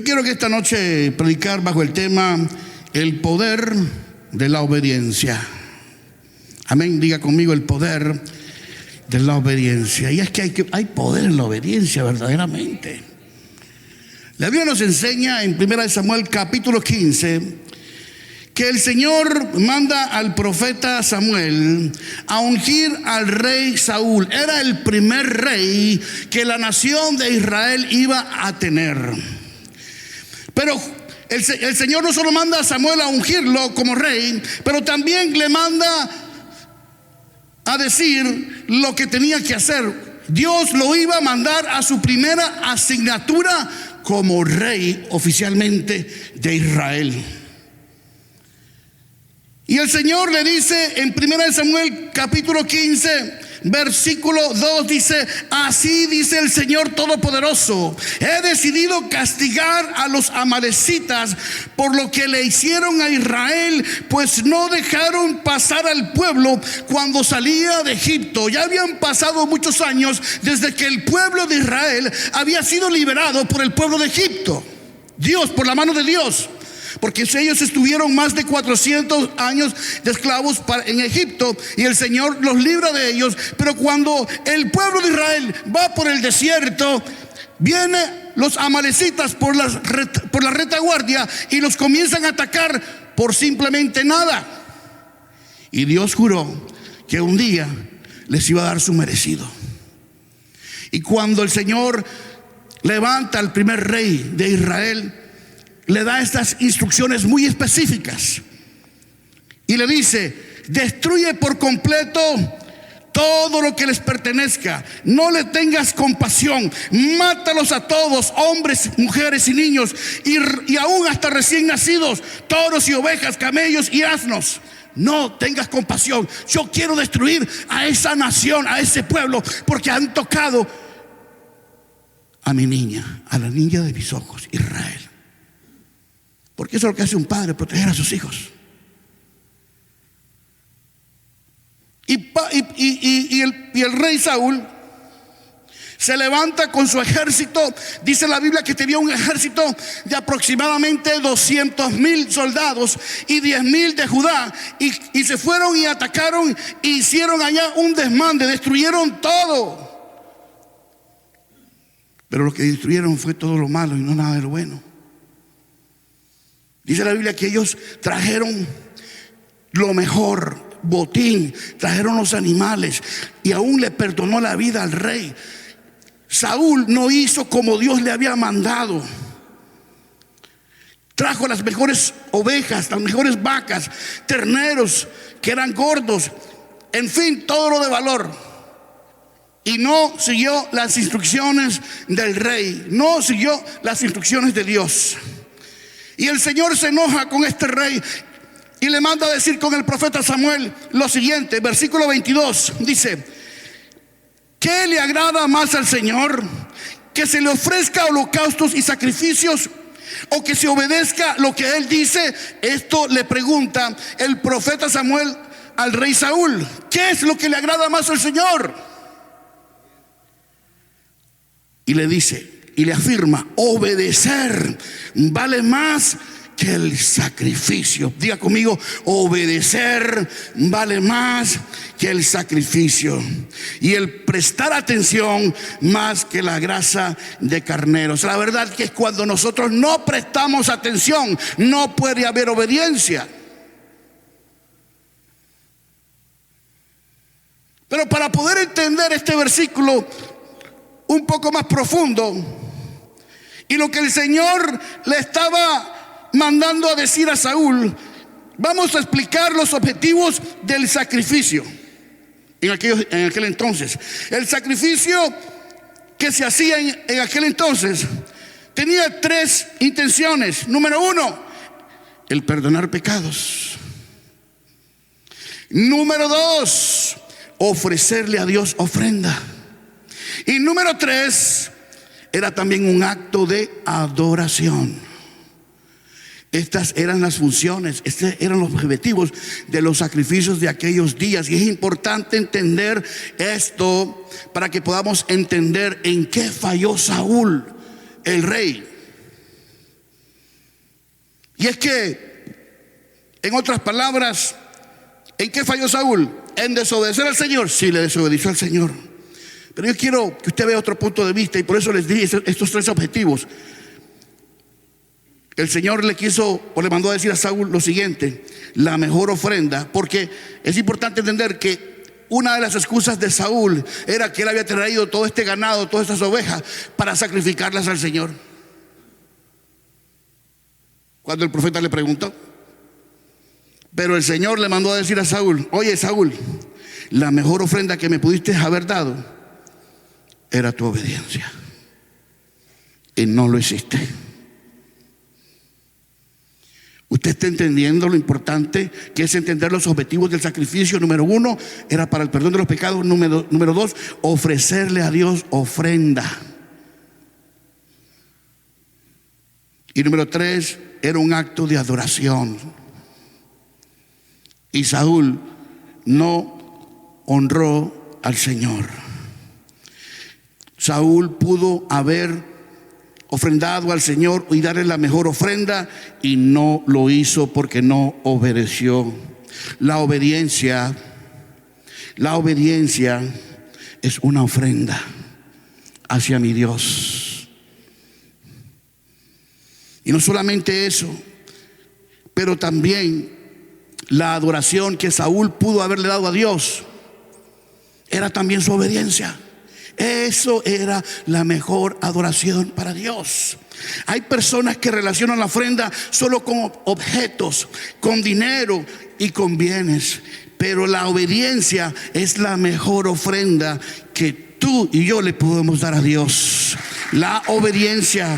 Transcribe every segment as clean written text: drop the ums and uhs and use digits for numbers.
Yo quiero que esta noche predicar bajo el tema el poder de la obediencia. Amén, diga conmigo el poder de la obediencia. Y es que hay poder en la obediencia verdaderamente. La Biblia nos enseña en 1 Samuel capítulo 15 que el Señor manda al profeta Samuel a ungir al rey Saúl. Era el primer rey que la nación de Israel iba a tener. Pero el Señor no solo manda a Samuel a ungirlo como rey, pero también le manda a decir lo que tenía que hacer. Dios lo iba a mandar a su primera asignatura como rey oficialmente de Israel. Y el Señor le dice en 1 Samuel capítulo 15 versículo 2, dice: así dice el Señor Todopoderoso, he decidido castigar a los amalecitas por lo que le hicieron a Israel, pues no dejaron pasar al pueblo cuando salía de Egipto. Ya habían pasado muchos años desde que el pueblo de Israel había sido liberado por el pueblo de Egipto. Dios, por la mano de Dios, porque ellos estuvieron más de 400 años de esclavos en Egipto, y el Señor los libra de ellos. Pero cuando el pueblo de Israel va por el desierto, vienen los amalecitas por la retaguardia y los comienzan a atacar por simplemente nada. Y Dios juró que un día les iba a dar su merecido. Y cuando el Señor levanta al primer rey de Israel, le da estas instrucciones muy específicas y le dice: destruye por completo todo lo que les pertenezca, no le tengas compasión, mátalos a todos, hombres, mujeres y niños, y aún hasta recién nacidos, toros y ovejas, camellos y asnos. No tengas compasión. Yo quiero destruir a esa nación, a ese pueblo, porque han tocado a mi niña, a la niña de mis ojos, Israel. Porque eso es lo que hace un padre, proteger a sus hijos. Y el rey Saúl se levanta con su ejército. Dice la Biblia que tenía un ejército de aproximadamente 200,000 soldados y 10,000 de Judá. Y se fueron y atacaron e hicieron allá un desmande, destruyeron todo. Pero lo que destruyeron fue todo lo malo y no nada de lo bueno. Dice la Biblia que ellos trajeron lo mejor, botín, trajeron los animales, y aún le perdonó la vida al rey. Saúl no hizo como Dios le había mandado. Trajo las mejores ovejas, las mejores vacas, terneros que eran gordos, en fin, todo lo de valor. Y no siguió las instrucciones del rey, no siguió las instrucciones de Dios. Y el Señor se enoja con este rey y le manda a decir con el profeta Samuel lo siguiente. Versículo 22 dice: ¿qué le agrada más al Señor? ¿Que se le ofrezca holocaustos y sacrificios, o que se obedezca lo que Él dice? Esto le pregunta el profeta Samuel al rey Saúl. ¿Qué es lo que le agrada más al Señor? Y le dice y le afirma: obedecer vale más que el sacrificio. Diga conmigo: obedecer vale más que el sacrificio, y el prestar atención más que la grasa de carneros. La verdad que es cuando nosotros no prestamos atención, no puede haber obediencia. Pero para poder entender este versículo un poco más profundo, y lo que el Señor le estaba mandando a decir a Saúl, vamos a explicar los objetivos del sacrificio en aquel entonces. El sacrificio que se hacía en aquel entonces tenía 3 intenciones. Número 1, el perdonar pecados. Número 2, ofrecerle a Dios ofrenda. Y número 3, era también un acto de adoración. Estas eran las funciones, estos eran los objetivos de los sacrificios de aquellos días. Y es importante entender esto para que podamos entender en qué falló Saúl, el rey. Y es que, en otras palabras, ¿en qué falló Saúl? ¿En desobedecer al Señor? Sí, le desobedeció al Señor. Pero yo quiero que usted vea otro punto de vista, y por eso les di estos tres objetivos. El Señor le mandó a decir a Saúl lo siguiente: la mejor ofrenda, porque es importante entender que una de las excusas de Saúl era que él había traído todo este ganado, todas estas ovejas, para sacrificarlas al Señor. Cuando el profeta le preguntó, pero el Señor le mandó a decir a Saúl: oye, Saúl, la mejor ofrenda que me pudiste haber dado era tu obediencia, y no lo hiciste. ¿Usted está entendiendo lo importante que es entender los objetivos del sacrificio? Número 1, era para el perdón de los pecados. Número 2, ofrecerle a Dios ofrenda. Y número 3, era un acto de adoración. Y Saúl no honró al Señor. Saúl pudo haber ofrendado al Señor y darle la mejor ofrenda, y no lo hizo porque no obedeció. La obediencia es una ofrenda hacia mi Dios. Y no solamente eso, pero también la adoración que Saúl pudo haberle dado a Dios era también su obediencia. Eso era la mejor adoración para Dios. Hay personas que relacionan la ofrenda solo con objetos, con dinero y con bienes, pero la obediencia es la mejor ofrenda que tú y yo le podemos dar a Dios. La obediencia.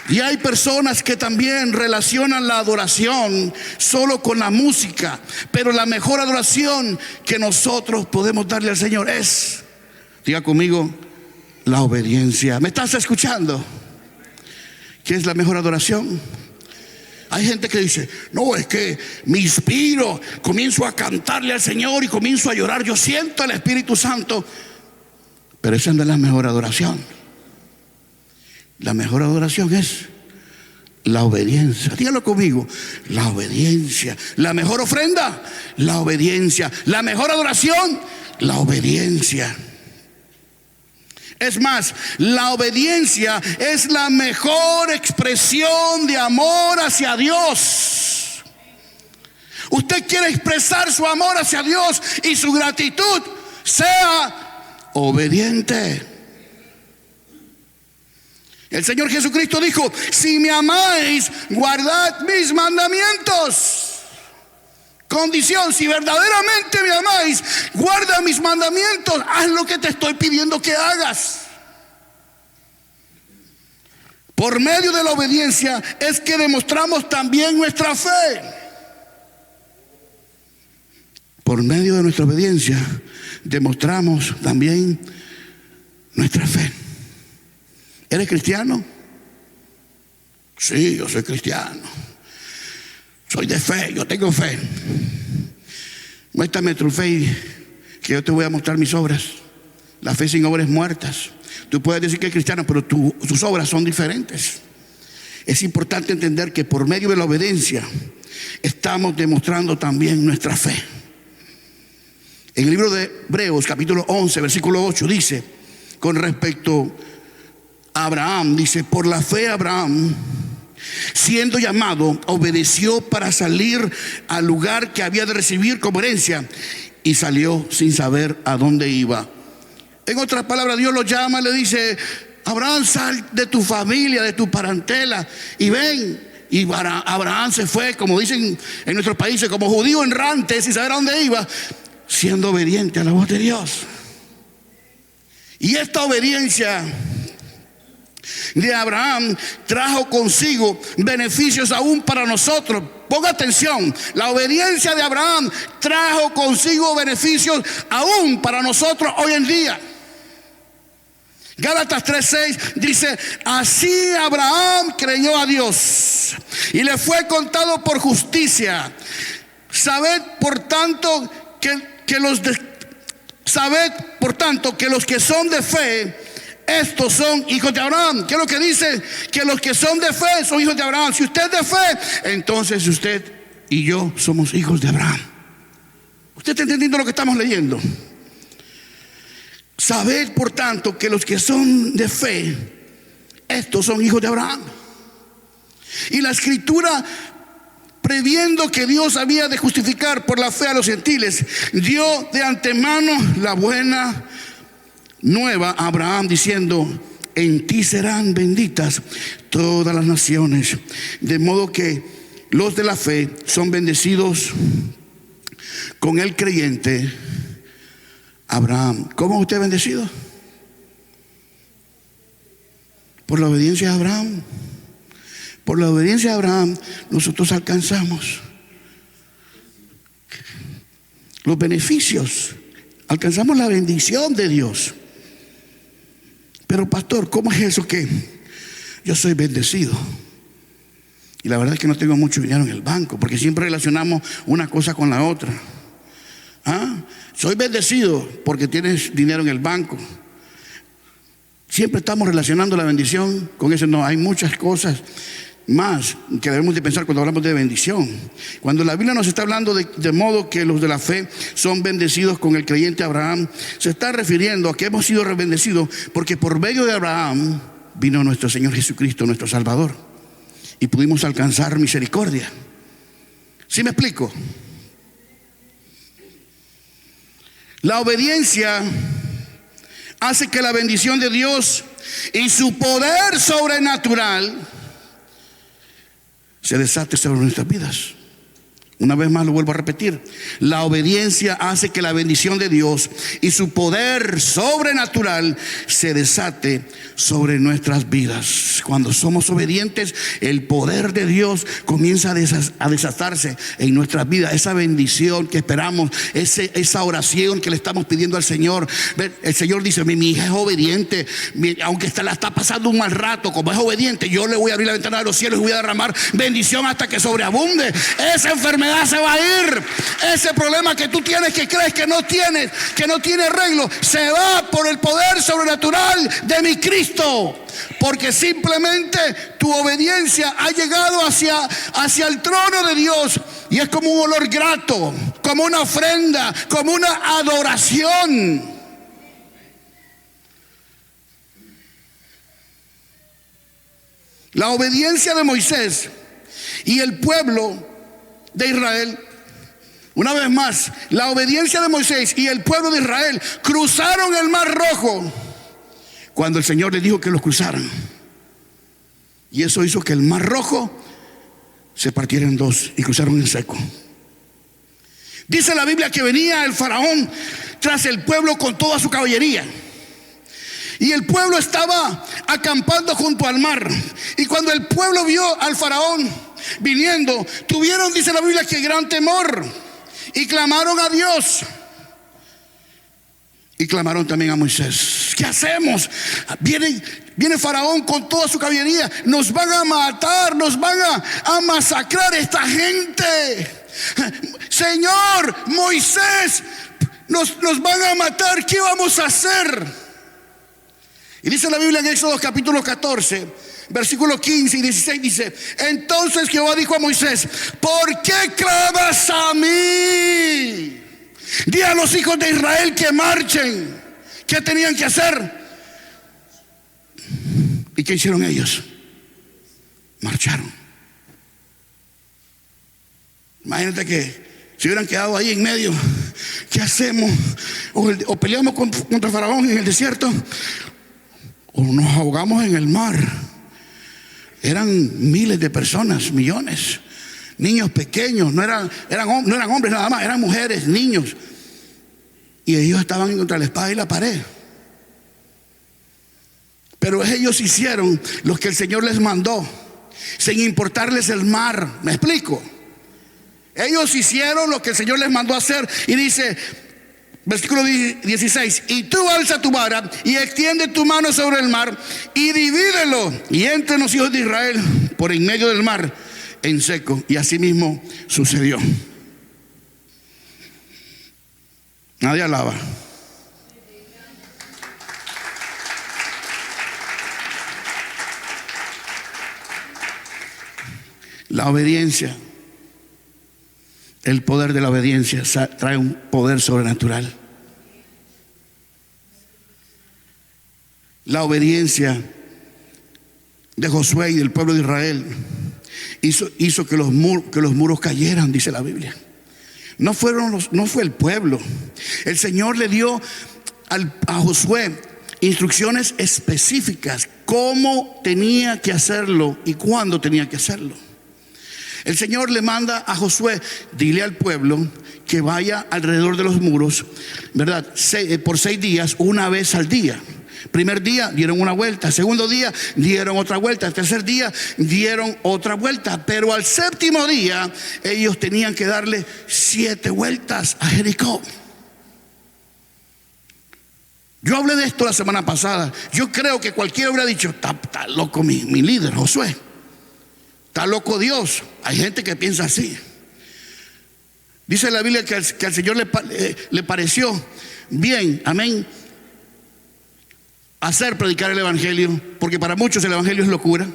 Y hay personas que también relacionan la adoración solo con la música, pero la mejor adoración que nosotros podemos darle al Señor es, diga conmigo, la obediencia. ¿Me estás escuchando? ¿Qué es la mejor adoración? Hay gente que dice: no, es que me inspiro, comienzo a cantarle al Señor y comienzo a llorar, yo siento el Espíritu Santo. Pero esa no es la mejor adoración. La mejor adoración es la obediencia. Dígalo conmigo: la obediencia. La mejor ofrenda, la obediencia. La mejor adoración, la obediencia. Es más, la obediencia es la mejor expresión de amor hacia Dios. Usted quiere expresar su amor hacia Dios y su gratitud, sea obediente. El Señor Jesucristo dijo: si me amáis, guardad mis mandamientos. Condición: si verdaderamente me amáis, guarda mis mandamientos, haz lo que te estoy pidiendo que hagas. Por medio de la obediencia es que demostramos también nuestra fe. Por medio de nuestra obediencia demostramos también nuestra fe. ¿Eres cristiano? Sí, yo soy cristiano. Soy de fe, yo tengo fe. Muéstrame tu fe, que yo te voy a mostrar mis obras. La fe sin obras es muerta. Tú puedes decir que eres cristiano, pero tus obras son diferentes. Es importante entender que por medio de la obediencia estamos demostrando también nuestra fe. En el libro de Hebreos, capítulo 11, versículo 8, dice, con respecto a Abraham, dice: por la fe Abraham, siendo llamado, obedeció para salir al lugar que había de recibir como herencia, y salió sin saber a dónde iba. En otras palabras, Dios lo llama, le dice: Abraham, sal de tu familia, de tu parentela y ven. Y Abraham se fue, como dicen en nuestros países, como judío errante, sin saber a dónde iba, siendo obediente a la voz de Dios. Y esta obediencia de Abraham trajo consigo beneficios aún para nosotros. Ponga atención: la obediencia de Abraham trajo consigo beneficios aún para nosotros hoy en día. Gálatas 3:6 dice: así Abraham creyó a Dios y le fue contado por justicia. Sabed por tanto que los que son de fe, estos son hijos de Abraham. ¿Qué es lo que dice? Que los que son de fe son hijos de Abraham. Si usted es de fe, entonces usted y yo somos hijos de Abraham. ¿Usted está entendiendo lo que estamos leyendo? Sabed, por tanto, que los que son de fe, estos son hijos de Abraham. Y la Escritura, previendo que Dios había de justificar por la fe a los gentiles, dio de antemano la buena nueva a Abraham, diciendo: en ti serán benditas todas las naciones. De modo que los de la fe son bendecidos con el creyente Abraham. ¿Cómo usted es bendecido? Por la obediencia de Abraham. Por la obediencia de Abraham nosotros alcanzamos los beneficios, alcanzamos la bendición de Dios. Pero pastor, ¿cómo es eso que yo soy bendecido? Y la verdad es que no tengo mucho dinero en el banco, porque siempre relacionamos una cosa con la otra. Soy bendecido porque tienes dinero en el banco. Siempre estamos relacionando la bendición con eso. No, hay muchas cosas más que debemos de pensar cuando hablamos de bendición. Cuando la Biblia nos está hablando de modo que los de la fe son bendecidos con el creyente Abraham, se está refiriendo a que hemos sido bendecidos porque por medio de Abraham vino nuestro Señor Jesucristo, nuestro Salvador, y pudimos alcanzar misericordia. ¿Sí me explico? La obediencia hace que la bendición de Dios y su poder sobrenatural se desate sobre nuestras vidas. Una vez más lo vuelvo a repetir: la obediencia hace que la bendición de Dios y su poder sobrenatural se desate sobre nuestras vidas. Cuando somos obedientes, el poder de Dios comienza a desatarse en nuestras vidas. Esa bendición que esperamos, esa oración que le estamos pidiendo al Señor. El Señor dice: mi hija es obediente, aunque la está pasando un mal rato, como es obediente, yo le voy a abrir la ventana de los cielos y voy a derramar bendición hasta que sobreabunde. Esa enfermedad se va a ir. Ese problema que tú tienes, que crees que no tiene arreglo, se va por el poder sobrenatural de mi Cristo. Porque simplemente tu obediencia ha llegado hacia el trono de Dios, y es como un olor grato, como una ofrenda, como una adoración. La obediencia de Moisés y el pueblo de Israel, una vez más, la obediencia de Moisés y el pueblo de Israel cruzaron el Mar Rojo cuando el Señor les dijo que los cruzaran. Y eso hizo que el Mar Rojo se partiera en dos y cruzaron en seco. Dice la Biblia que venía el faraón tras el pueblo con toda su caballería, y el pueblo estaba acampando junto al mar. Y cuando el pueblo vio al faraón viniendo, tuvieron, dice la Biblia, que gran temor, y clamaron a Dios. Y clamaron también a Moisés: ¿qué hacemos? Viene Faraón con toda su caballería, nos van a matar, nos van a masacrar esta gente. Señor, Moisés, nos van a matar, ¿qué vamos a hacer? Y dice la Biblia en Éxodo capítulo 14, versículos 15 y 16, dice: entonces Jehová dijo a Moisés: ¿por qué clamas a mí? Di a los hijos de Israel que marchen. ¿Qué tenían que hacer? ¿Y qué hicieron ellos? Marcharon. Imagínate que se hubieran quedado ahí en medio. ¿Qué hacemos? O peleamos contra Faraón en el desierto, o nos ahogamos en el mar. Eran miles de personas, millones, niños pequeños, no eran hombres nada más, eran mujeres, niños, y ellos estaban contra la espada y la pared. Pero ellos hicieron lo que el Señor les mandó, sin importarles el mar. ¿Me explico? Ellos hicieron lo que el Señor les mandó hacer. Y dice, versículo 16: y tú alza tu vara y extiende tu mano sobre el mar y divídelo, y entren los hijos de Israel por en medio del mar en seco. Y así mismo sucedió. Nadie alaba. La obediencia, el poder de la obediencia trae un poder sobrenatural. La obediencia de Josué y del pueblo de Israel hizo que los muros cayeran, dice la Biblia. No fue el pueblo. El Señor le dio a Josué instrucciones específicas, cómo tenía que hacerlo y cuándo tenía que hacerlo. El Señor le manda a Josué: dile al pueblo que vaya alrededor de los muros, ¿verdad? Por 6 días, una vez al día. Primer día dieron una vuelta, segundo día dieron otra vuelta, tercer día dieron otra vuelta, pero al 7º día ellos tenían que darle 7 vueltas a Jericó. Yo hablé de esto la semana pasada. Yo creo que cualquiera hubiera dicho: está loco mi líder Josué, está loco Dios. Hay gente que piensa así. Dice la Biblia que al Señor le pareció bien, amén, predicar el evangelio, porque para muchos el evangelio es locura.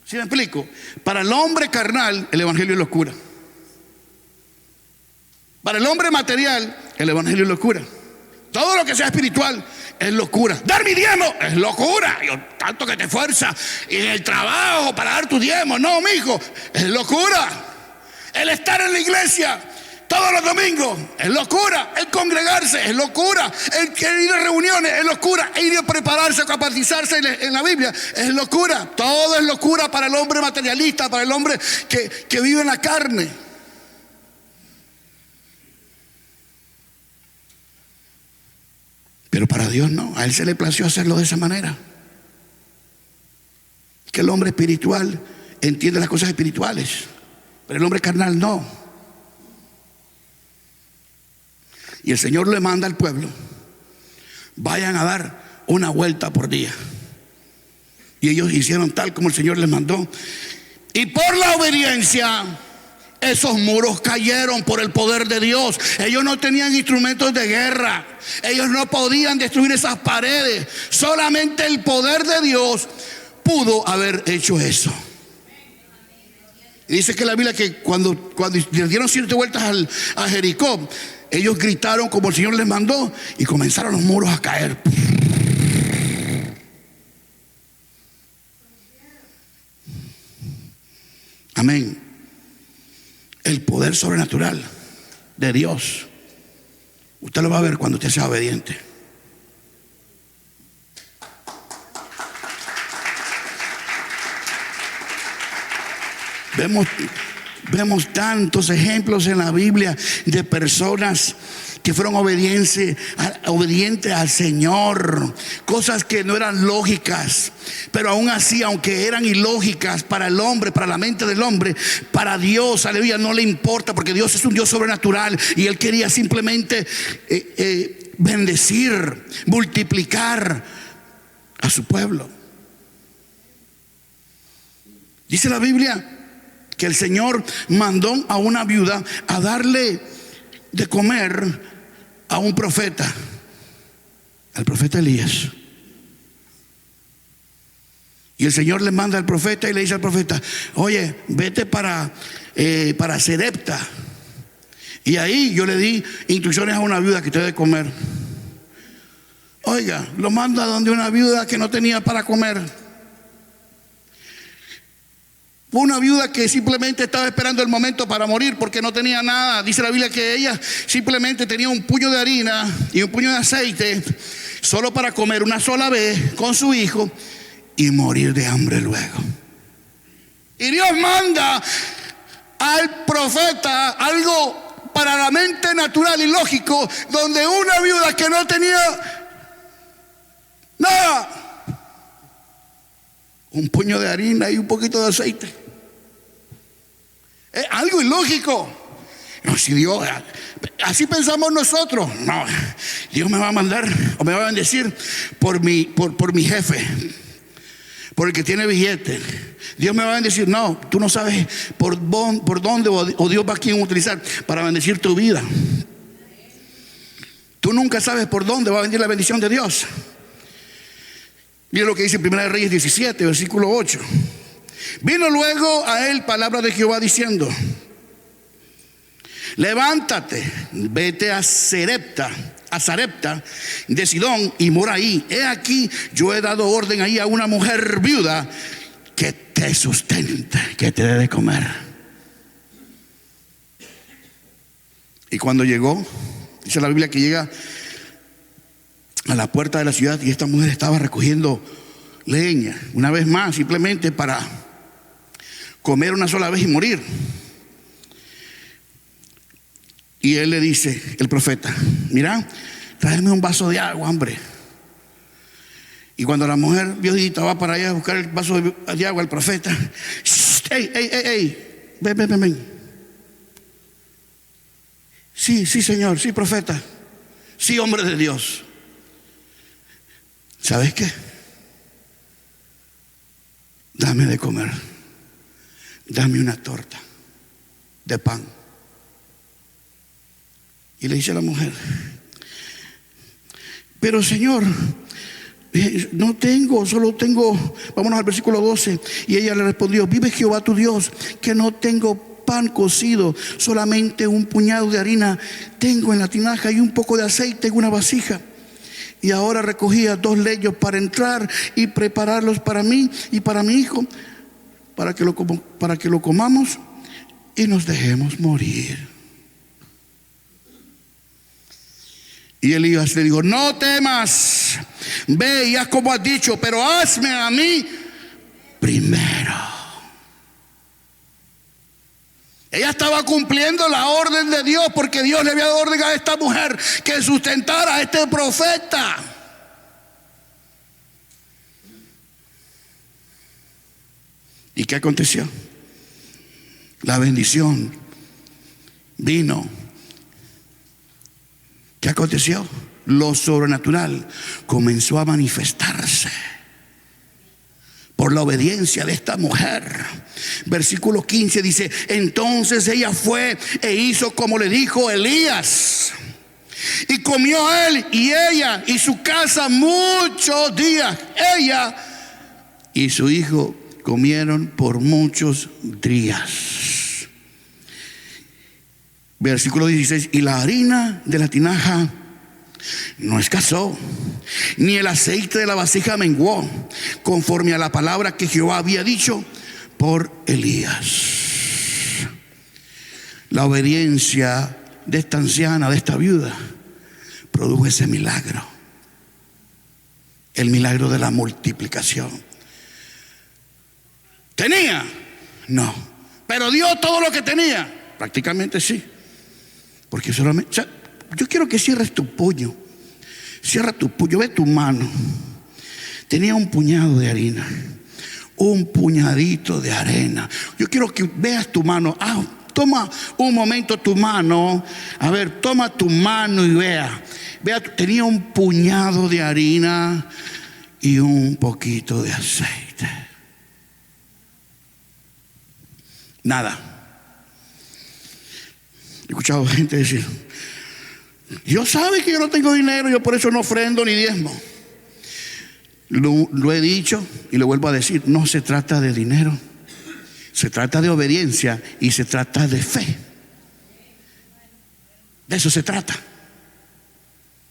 ¿Sí me explico? Para el hombre carnal el evangelio es locura. Para el hombre material el evangelio es locura. Todo lo que sea espiritual es locura. Dar mi diezmo es locura. Tanto que te esfuerzas en el trabajo para dar tu diezmo, no, mijo, es locura. El estar en la iglesia todos los domingos es locura. El congregarse es locura. El ir a reuniones es locura. El ir a prepararse, a capacitizarse en la Biblia es locura. Todo es locura para el hombre materialista, para el hombre que vive en la carne. Pero para Dios no. A Él se le plació hacerlo de esa manera. Que el hombre espiritual entiende las cosas espirituales, pero el hombre carnal no. Y el Señor le manda al pueblo: vayan a dar una vuelta por día. Y ellos hicieron tal como el Señor les mandó. Y por la obediencia, esos muros cayeron por el poder de Dios. Ellos no tenían instrumentos de guerra. Ellos no podían destruir esas paredes. Solamente el poder de Dios pudo haber hecho eso. Y dice que la Biblia que cuando les dieron 7 vueltas a Jericó, ellos gritaron como el Señor les mandó y comenzaron los muros a caer. Amén. El poder sobrenatural de Dios, usted lo va a ver cuando usted sea obediente. Vemos tantos ejemplos en la Biblia de personas que fueron obedientes al Señor, cosas que no eran lógicas, pero aún así, aunque eran ilógicas para el hombre, para la mente del hombre, para Dios, aleluya, no le importa, porque Dios es un Dios sobrenatural y Él quería simplemente bendecir, multiplicar a su pueblo. Dice la Biblia que el Señor mandó a una viuda a darle de comer a un profeta, al profeta Elías. Y el Señor le manda al profeta y le dice al profeta: oye, vete para Sarepta. Y ahí yo le di instrucciones a una viuda que te dé de comer. Oiga, lo manda donde una viuda que no tenía para comer. Una viuda que simplemente estaba esperando el momento para morir porque no tenía nada. Dice la Biblia que ella simplemente tenía un puño de harina y un puño de aceite solo para comer una sola vez con su hijo y morir de hambre luego. Y Dios manda al profeta algo para la mente natural y lógico, donde una viuda que no tenía nada, un puño de harina y un poquito de aceite. Es algo ilógico. No, si Dios, así pensamos nosotros. No, Dios me va a mandar o me va a bendecir por mi jefe, por el que tiene billete. Dios me va a bendecir. No, tú no sabes por dónde o Dios va a quién utilizar para bendecir tu vida. Tú nunca sabes por dónde va a venir la bendición de Dios. Mira lo que dice 1 Reyes 17, versículo 8. Vino luego a él palabra de Jehová diciendo: levántate, vete a Sarepta de Sidón y mora ahí. He aquí, yo he dado orden ahí a una mujer viuda que te sustente, que te dé de comer. Y cuando llegó, dice la Biblia que llega a la puerta de la ciudad y esta mujer estaba recogiendo leña, una vez más, simplemente para comer una sola vez y morir. Y él le dice, el profeta: mira, tráeme un vaso de agua, hombre. Y cuando la mujer viejita va para allá a buscar el vaso de agua, el profeta: ¡ey! Ven. Sí, señor, sí, profeta. Sí, hombre de Dios. ¿Sabes qué? Dame de comer. Dame una torta de pan. Y le dice a la mujer: pero Señor, no tengo, solo tengo. Vámonos al versículo 12. Y ella le respondió: vive Jehová tu Dios, que no tengo pan cocido, solamente un puñado de harina tengo en la tinaja y un poco de aceite en una vasija. Y ahora recogía 2 leños para entrar y prepararlos para mí y para mi hijo, para que lo comamos y nos dejemos morir. Y Elías le dijo: no temas, ve y haz como has dicho, pero hazme a mí primero. Ella estaba cumpliendo la orden de Dios, porque Dios le había dado orden a esta mujer que sustentara a este profeta. ¿Y qué aconteció? La bendición vino. ¿Qué aconteció? Lo sobrenatural comenzó a manifestarse por la obediencia de esta mujer. Versículo 15 dice: entonces ella fue e hizo como le dijo Elías, y comió él y ella y su casa muchos días. Ella y su hijo comieron por muchos días. Versículo 16: y la harina de la tinaja no escasó, ni el aceite de la vasija menguó, conforme a la palabra que Jehová había dicho por Elías. La obediencia de esta anciana, de esta viuda, produjo ese milagro, el milagro de la multiplicación. ¿Tenía? No. ¿Pero dio todo lo que tenía? Prácticamente sí. Porque solamente, o sea, yo quiero que cierres tu puño. Cierra tu puño, ve tu mano. Tenía un puñado de harina, un puñadito de arena. Yo quiero que veas tu mano. Toma un momento tu mano. A ver, toma tu mano y vea. Tenía un puñado de harina y un poquito de aceite. Nada. He escuchado gente decir: Dios sabe que yo no tengo dinero, yo por eso no ofrendo ni diezmo. Lo he dicho y lo vuelvo a decir: no se trata de dinero, se trata de obediencia y se trata de fe. De eso se trata,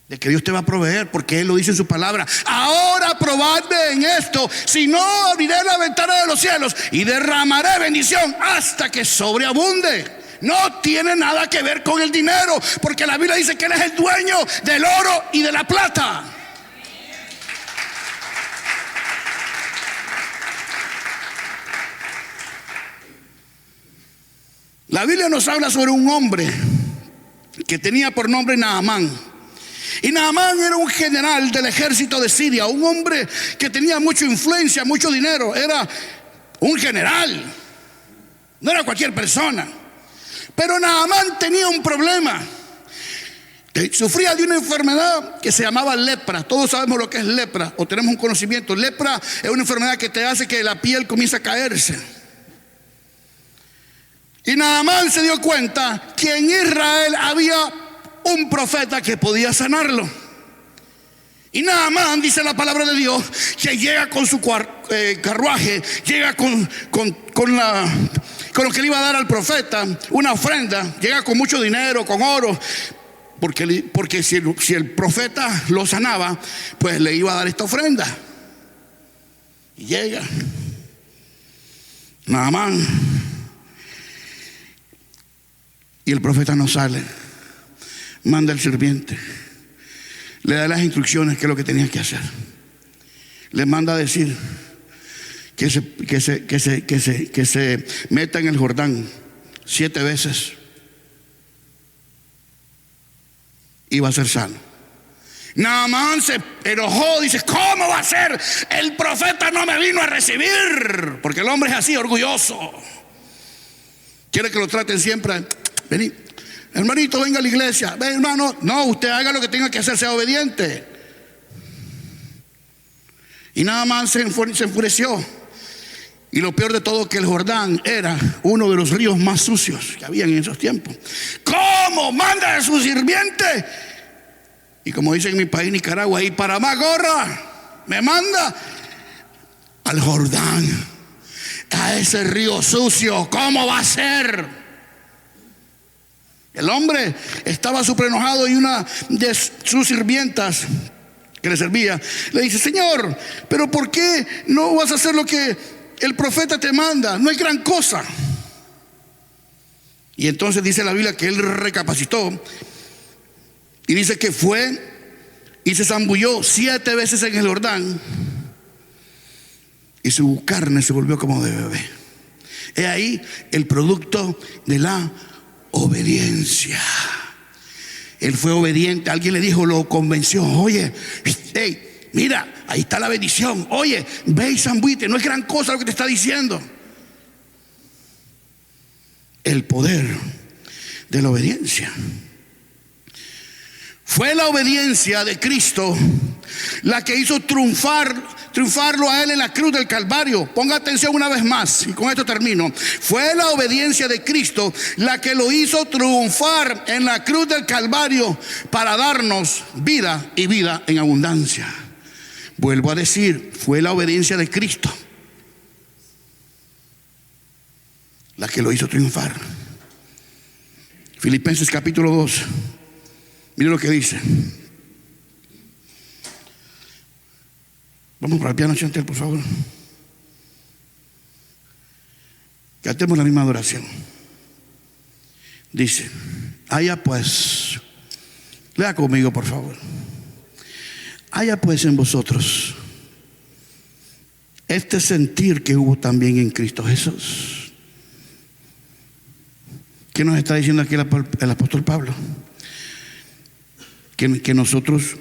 de que Dios te va a proveer, porque Él lo dice en su palabra: ahora probadme en esto, si no abriré la ventana de los cielos y derramaré bendición hasta que sobreabunde. No tiene nada que ver con el dinero, porque la Biblia dice que Él es el dueño del oro y de la plata. La Biblia nos habla sobre un hombre que tenía por nombre Naamán. Y Naamán era un general del ejército de Siria, un hombre que tenía mucha influencia, mucho dinero. Era un general, no era cualquier persona. Pero Naamán tenía un problema. Sufría de una enfermedad que se llamaba lepra. Todos sabemos lo que es lepra, o tenemos un conocimiento. Lepra es una enfermedad que te hace que la piel comience a caerse. Y Naamán se dio cuenta que en Israel había un profeta que podía sanarlo. Y Naamán, dice la palabra de Dios, que llega con su carruaje, llega con lo que le iba a dar al profeta, una ofrenda, llega con mucho dinero, con oro, porque si el profeta lo sanaba, pues le iba a dar esta ofrenda. Y llega Naamán, y el profeta no sale. Manda al sirviente, le da las instrucciones, qué es lo que tenía que hacer. Le manda a decir que se meta en el Jordán 7 veces y va a ser sano. Naamán se enojó, dice: ¿cómo va a ser? El profeta no me vino a recibir. Porque el hombre es así, orgulloso. Quiere que lo traten siempre. Vení, hermanito, venga a la iglesia. Ven, hermano. No, usted haga lo que tenga que hacer, sea obediente. Y Naamán se enfureció. Y lo peor de todo, que el Jordán era uno de los ríos más sucios que había en esos tiempos. ¿Cómo manda a su sirviente? Y como dicen en mi país, Nicaragua, y para más gorra, me manda al Jordán, a ese río sucio. ¿Cómo va a ser? El hombre estaba súper enojado, y una de sus sirvientas que le servía le dice: Señor, pero ¿por qué no vas a hacer lo que el profeta te manda? No hay gran cosa. Y entonces dice la Biblia que él recapacitó y dice que fue y se zambulló 7 veces en el Jordán, y su carne se volvió como de bebé. He ahí el producto de la obediencia. Él fue obediente. Alguien le dijo, lo convenció: oye, hey, mira, ahí está la bendición. Oye, ve y zambuite, no es gran cosa lo que te está diciendo. El poder de la obediencia. Fue la obediencia de Cristo la que hizo triunfarlo a él en la cruz del Calvario. Ponga atención una vez más, y con esto termino. Fue la obediencia de Cristo la que lo hizo triunfar en la cruz del Calvario para darnos vida, y vida en abundancia. Vuelvo a decir, fue la obediencia de Cristo la que lo hizo triunfar. Filipenses capítulo 2. Mire lo que dice. Vamos para el piano, Chantel, por favor. Cantemos la misma adoración. Dice: haya pues, lea conmigo por favor. Haya pues en vosotros este sentir que hubo también en Cristo Jesús. ¿Qué nos está diciendo aquí el apóstol Pablo? Que nosotros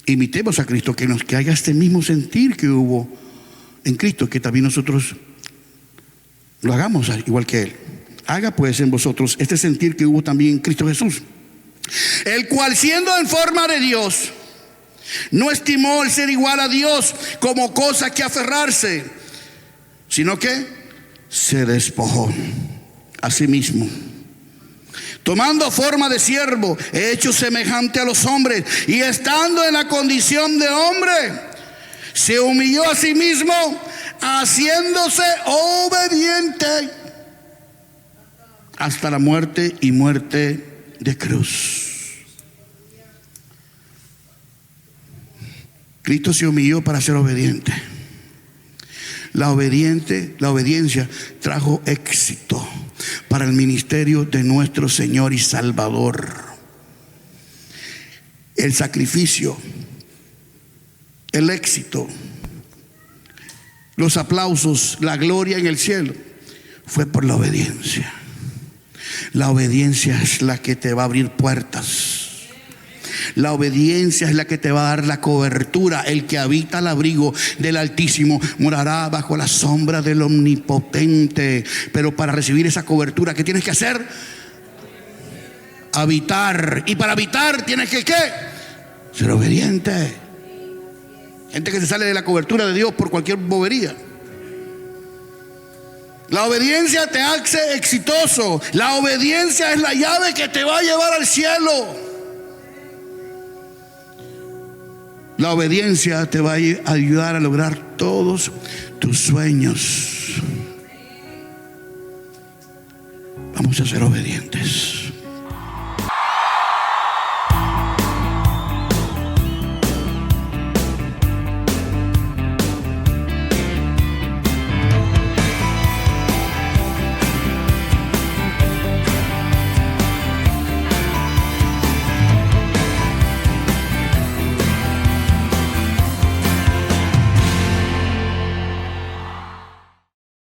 imitemos a Cristo, que haya este mismo sentir que hubo en Cristo, que también nosotros lo hagamos igual que Él. Haga pues en vosotros este sentir que hubo también en Cristo Jesús, el cual, siendo en forma de Dios, no estimó el ser igual a Dios como cosa que aferrarse, sino que se despojó a sí mismo, tomando forma de siervo, hecho semejante a los hombres, y estando en la condición de hombre, se humilló a sí mismo, haciéndose obediente hasta la muerte, y muerte de cruz. Cristo se humilló para ser obediente. La obediencia trajo éxito para el ministerio de nuestro Señor y Salvador. El sacrificio, el éxito, los aplausos, la gloria en el cielo fue por la obediencia. La obediencia es la que te va a abrir puertas. La obediencia es la que te va a dar la cobertura. El que habita al abrigo del Altísimo morará bajo la sombra del Omnipotente. Pero para recibir esa cobertura, ¿qué tienes que hacer? Habitar. Y para habitar tienes que ¿qué? Ser obediente. Gente que se sale de la cobertura de Dios por cualquier bobería. La obediencia te hace exitoso. La obediencia es la llave que te va a llevar al cielo. La obediencia te va a ayudar a lograr todos tus sueños. Vamos a ser obedientes.